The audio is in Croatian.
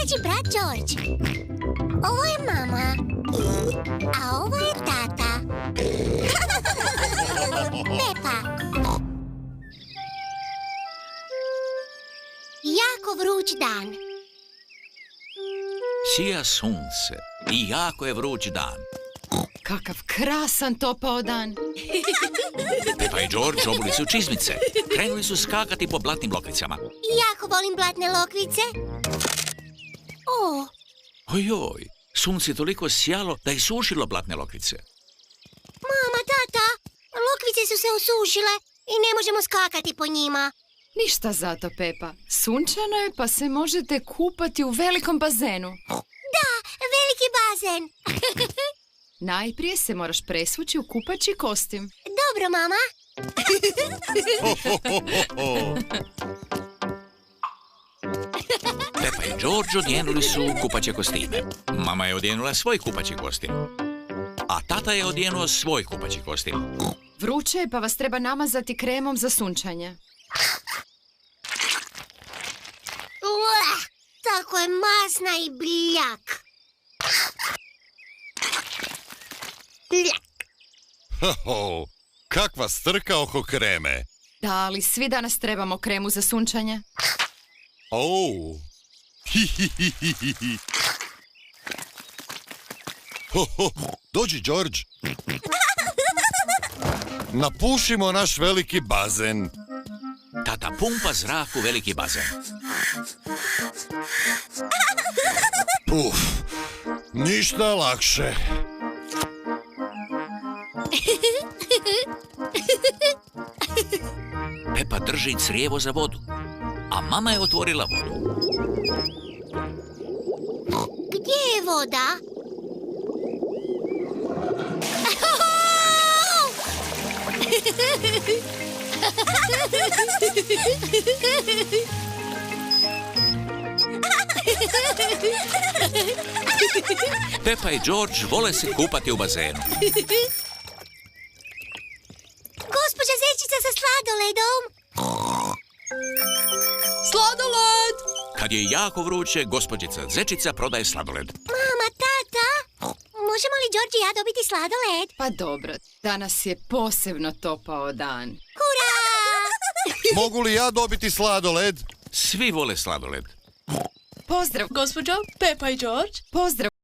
Dođi, brat George. Ovo je mama, a ovo je tata. Pepa. Jako vruć dan. Sija sunce i jako je vruć dan. Kakav krasan topao dan. Pepa i George obuli su čizmice. Krenuli su skakati po blatnim lokvicama. Jako volim blatne lokvice. O, Ojoj, sunce je toliko sjalo da je sušilo blatne lokvice. mama, tata, lokvice su se osušile i ne možemo skakati po njima. Ništa zato, Pepa. Sunčano je pa se možete kupati u velikom bazenu. Da, veliki bazen. Najprije se moraš presvući u kupaći kostim. Dobro, mama. Pepa i George odjenuli su kupaće kostime. Mama je odjenula svoj kupaći kostim. A tata je odjenuo svoj kupaći kostim. Vruće je pa vas treba namazati kremom za sunčanje. Uah, tako je masna i bljak. Bljak. Ho, kakva strka oko kreme. Da, ali svi danas trebamo kremu za sunčanje. Oh. Dođi, George. Napušimo naš veliki bazen. Tata pumpa zrak u veliki bazen. Uf, ništa lakše. Pepa drži crijevo za vodu, a mama je otvorila vodu. Gdje je voda? Pepa i George vole se kupati u bazenu. Gospođa zečica sa sladoledom. Sladoled! Kad je jako vruće, gospođica Zečica prodaje sladoled. Mama, tata, možemo li George i ja dobiti sladoled? Pa dobro, danas je posebno topao dan. Hurra! Mogu li ja dobiti sladoled? Svi vole sladoled. Pozdrav, Gospođo, Pepa i George. pozdrav.